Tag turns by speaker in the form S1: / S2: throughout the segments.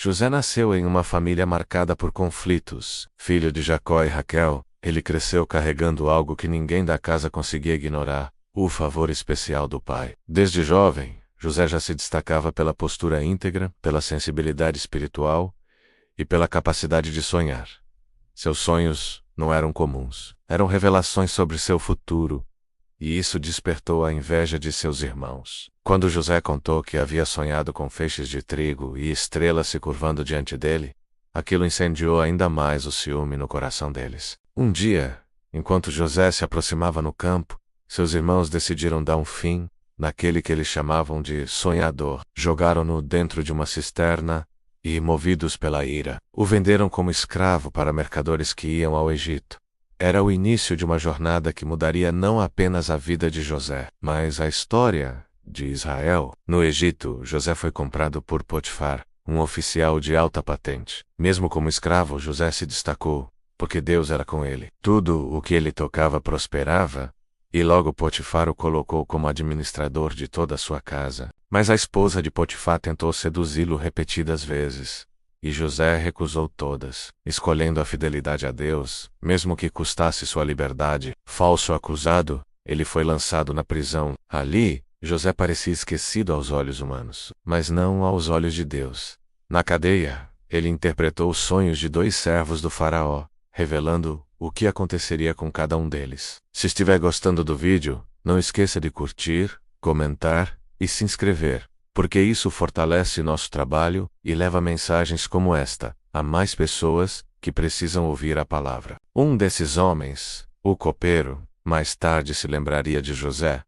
S1: José nasceu em uma família marcada por conflitos. Filho de Jacó e Raquel, ele cresceu carregando algo que ninguém da casa conseguia ignorar: o favor especial do pai. Desde jovem, José já se destacava pela postura íntegra, pela sensibilidade espiritual e pela capacidade de sonhar. Seus sonhos não eram comuns, eram revelações sobre seu futuro, e isso despertou a inveja de seus irmãos. Quando José contou que havia sonhado com feixes de trigo e estrelas se curvando diante dele, aquilo incendiou ainda mais o ciúme no coração deles. Um dia, enquanto José se aproximava no campo, seus irmãos decidiram dar um fim naquele que eles chamavam de sonhador. Jogaram-no dentro de uma cisterna e, movidos pela ira, o venderam como escravo para mercadores que iam ao Egito. Era o início de uma jornada que mudaria não apenas a vida de José, mas a história de Israel. No Egito, José foi comprado por Potifar, um oficial de alta patente. Mesmo como escravo, José se destacou, porque Deus era com ele. Tudo o que ele tocava prosperava, e logo Potifar o colocou como administrador de toda a sua casa. Mas a esposa de Potifar tentou seduzi-lo repetidas vezes, e José recusou todas, escolhendo a fidelidade a Deus, mesmo que custasse sua liberdade. Falso acusado, ele foi lançado na prisão. Ali, José parecia esquecido aos olhos humanos, mas não aos olhos de Deus. Na cadeia, ele interpretou os sonhos de 2 servos do faraó, revelando o que aconteceria com cada um deles. Se estiver gostando do vídeo, não esqueça de curtir, comentar e se inscrever, porque isso fortalece nosso trabalho e leva mensagens como esta a mais pessoas que precisam ouvir a palavra. Um desses homens, o copeiro, mais tarde se lembraria de José.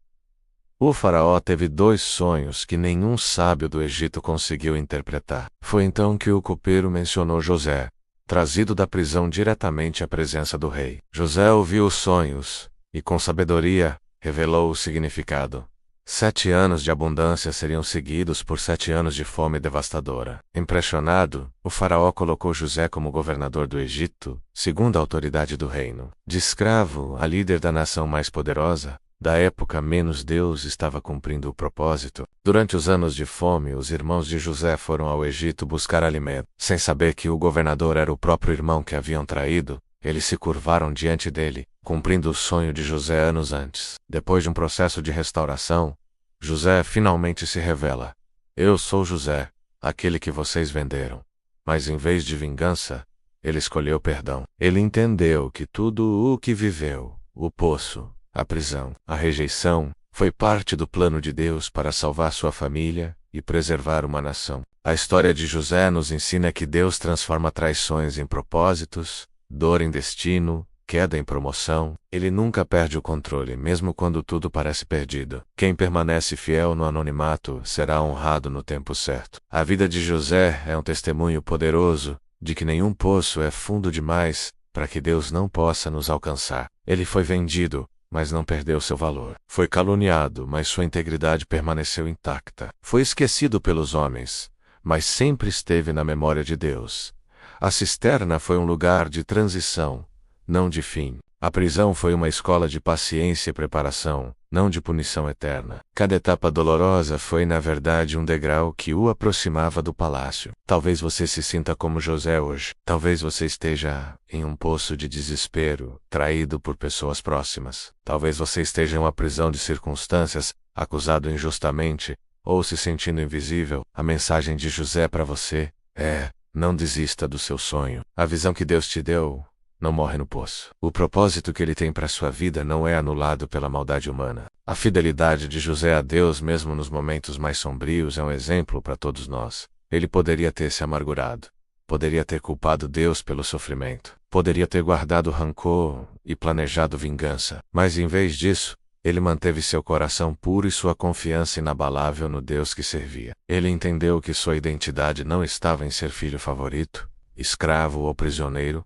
S1: O faraó teve 2 sonhos que nenhum sábio do Egito conseguiu interpretar. Foi então que o copeiro mencionou José, trazido da prisão diretamente à presença do rei. José ouviu os sonhos e, com sabedoria, revelou o significado. 7 anos de abundância seriam seguidos por 7 anos de fome devastadora. Impressionado, o faraó colocou José como governador do Egito, segundo a autoridade do reino. De escravo a líder da nação mais poderosa, da época menos Deus estava cumprindo o propósito. Durante os anos de fome, os irmãos de José foram ao Egito buscar alimento. Sem saber que o governador era o próprio irmão que haviam traído, eles se curvaram diante dele, cumprindo o sonho de José anos antes. Depois de um processo de restauração, José finalmente se revela: eu sou José, aquele que vocês venderam. Mas em vez de vingança, ele escolheu perdão. Ele entendeu que tudo o que viveu, o poço, a prisão, a rejeição, foi parte do plano de Deus para salvar sua família e preservar uma nação. A história de José nos ensina que Deus transforma traições em propósitos, dor em destino, queda em promoção. Ele nunca perde o controle, mesmo quando tudo parece perdido. Quem permanece fiel no anonimato será honrado no tempo certo. A vida de José é um testemunho poderoso de que nenhum poço é fundo demais para que Deus não possa nos alcançar. Ele foi vendido, mas não perdeu seu valor. Foi caluniado, mas sua integridade permaneceu intacta. Foi esquecido pelos homens, mas sempre esteve na memória de Deus. A cisterna foi um lugar de transição, não de fim. A prisão foi uma escola de paciência e preparação, não de punição eterna. Cada etapa dolorosa foi, na verdade, um degrau que o aproximava do palácio. Talvez você se sinta como José hoje. Talvez você esteja em um poço de desespero, traído por pessoas próximas. Talvez você esteja em uma prisão de circunstâncias, acusado injustamente, ou se sentindo invisível. A mensagem de José para você é: não desista do seu sonho. A visão que Deus te deu não morre no poço. O propósito que ele tem para sua vida não é anulado pela maldade humana. A fidelidade de José a Deus, mesmo nos momentos mais sombrios, é um exemplo para todos nós. Ele poderia ter se amargurado, poderia ter culpado Deus pelo sofrimento, poderia ter guardado rancor e planejado vingança, mas em vez disso, ele manteve seu coração puro e sua confiança inabalável no Deus que servia. Ele entendeu que sua identidade não estava em ser filho favorito, escravo ou prisioneiro,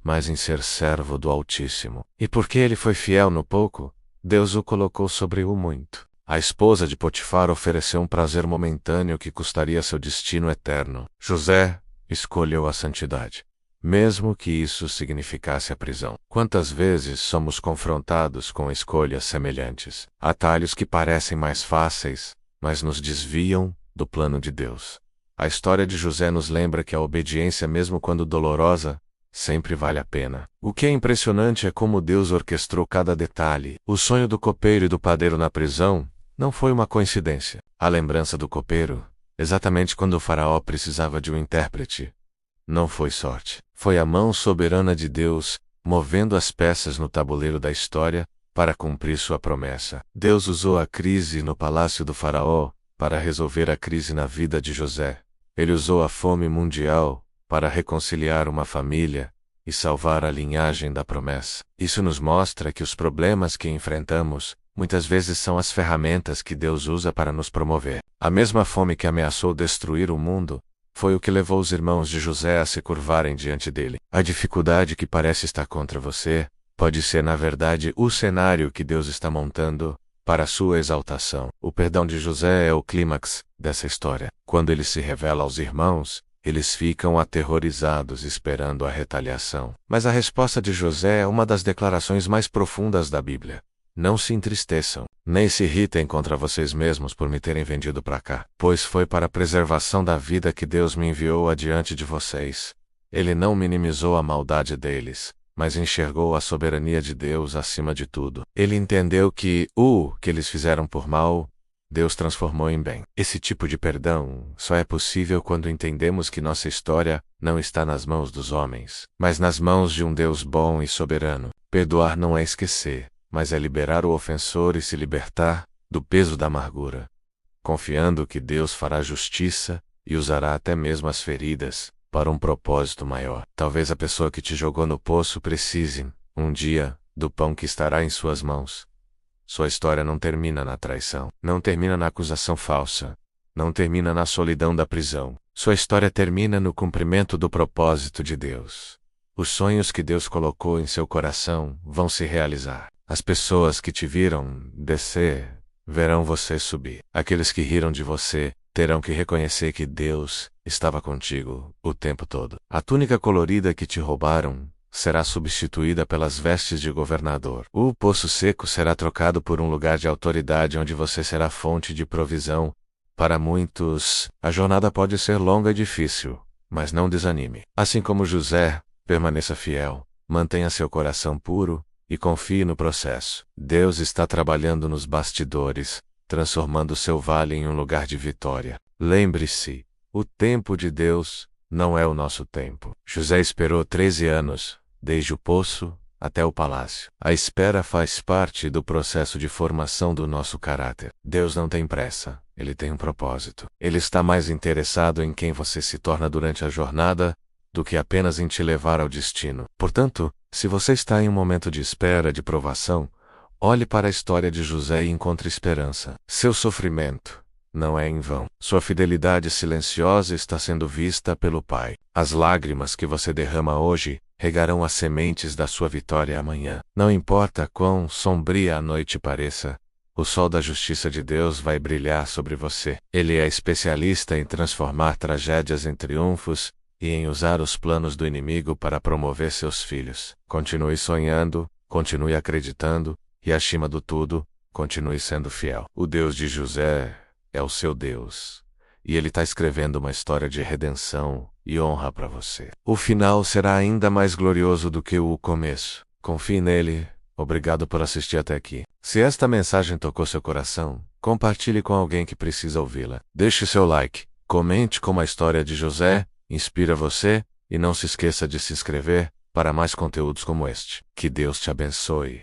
S1: mas em ser servo do Altíssimo. E porque ele foi fiel no pouco, Deus o colocou sobre o muito. A esposa de Potifar ofereceu um prazer momentâneo que custaria seu destino eterno. José escolheu a santidade, mesmo que isso significasse a prisão. Quantas vezes somos confrontados com escolhas semelhantes? Atalhos que parecem mais fáceis, mas nos desviam do plano de Deus. A história de José nos lembra que a obediência, mesmo quando dolorosa, sempre vale a pena. O que é impressionante é como Deus orquestrou cada detalhe. O sonho do copeiro e do padeiro na prisão não foi uma coincidência. A lembrança do copeiro, exatamente quando o faraó precisava de um intérprete, não foi sorte. Foi a mão soberana de Deus, movendo as peças no tabuleiro da história, para cumprir sua promessa. Deus usou a crise no palácio do faraó para resolver a crise na vida de José. Ele usou a fome mundial para reconciliar uma família e salvar a linhagem da promessa. Isso nos mostra que os problemas que enfrentamos muitas vezes são as ferramentas que Deus usa para nos promover. A mesma fome que ameaçou destruir o mundo foi o que levou os irmãos de José a se curvarem diante dele. A dificuldade que parece estar contra você pode ser, na verdade, o cenário que Deus está montando para a sua exaltação. O perdão de José é o clímax dessa história. Quando ele se revela aos irmãos, eles ficam aterrorizados esperando a retaliação. Mas a resposta de José é uma das declarações mais profundas da Bíblia. Não se entristeçam, nem se irritem contra vocês mesmos por me terem vendido para cá, pois foi para a preservação da vida que Deus me enviou adiante de vocês. Ele não minimizou a maldade deles, mas enxergou a soberania de Deus acima de tudo. Ele entendeu que o que eles fizeram por mal, Deus transformou em bem. Esse tipo de perdão só é possível quando entendemos que nossa história não está nas mãos dos homens, mas nas mãos de um Deus bom e soberano. Perdoar não é esquecer, mas é liberar o ofensor e se libertar do peso da amargura, confiando que Deus fará justiça e usará até mesmo as feridas para um propósito maior. Talvez a pessoa que te jogou no poço precise, um dia, do pão que estará em suas mãos. Sua história não termina na traição, não termina na acusação falsa, não termina na solidão da prisão. Sua história termina no cumprimento do propósito de Deus. Os sonhos que Deus colocou em seu coração vão se realizar. As pessoas que te viram descer, verão você subir. Aqueles que riram de você terão que reconhecer que Deus estava contigo o tempo todo. A túnica colorida que te roubaram será substituída pelas vestes de governador. O poço seco será trocado por um lugar de autoridade onde você será fonte de provisão. Para muitos, a jornada pode ser longa e difícil, mas não desanime. Assim como José, permaneça fiel, mantenha seu coração puro e confie no processo. Deus está trabalhando nos bastidores, transformando seu vale em um lugar de vitória. Lembre-se, o tempo de Deus não é o nosso tempo. José esperou 13 anos, desde o poço até o palácio. A espera faz parte do processo de formação do nosso caráter. Deus não tem pressa, Ele tem um propósito. Ele está mais interessado em quem você se torna durante a jornada do que apenas em te levar ao destino. Portanto, se você está em um momento de espera, de provação, olhe para a história de José e encontre esperança. Seu sofrimento não é em vão. Sua fidelidade silenciosa está sendo vista pelo Pai. As lágrimas que você derrama hoje regarão as sementes da sua vitória amanhã. Não importa quão sombria a noite pareça, o sol da justiça de Deus vai brilhar sobre você. Ele é especialista em transformar tragédias em triunfos e em usar os planos do inimigo para promover seus filhos. Continue sonhando, continue acreditando e, acima do tudo, continue sendo fiel. O Deus de José é o seu Deus, e Ele está escrevendo uma história de redenção e honra para você. O final será ainda mais glorioso do que o começo. Confie nele. Obrigado por assistir até aqui. Se esta mensagem tocou seu coração, compartilhe com alguém que precisa ouvi-la. Deixe seu like, comente como a história de José inspira você e não se esqueça de se inscrever para mais conteúdos como este. Que Deus te abençoe.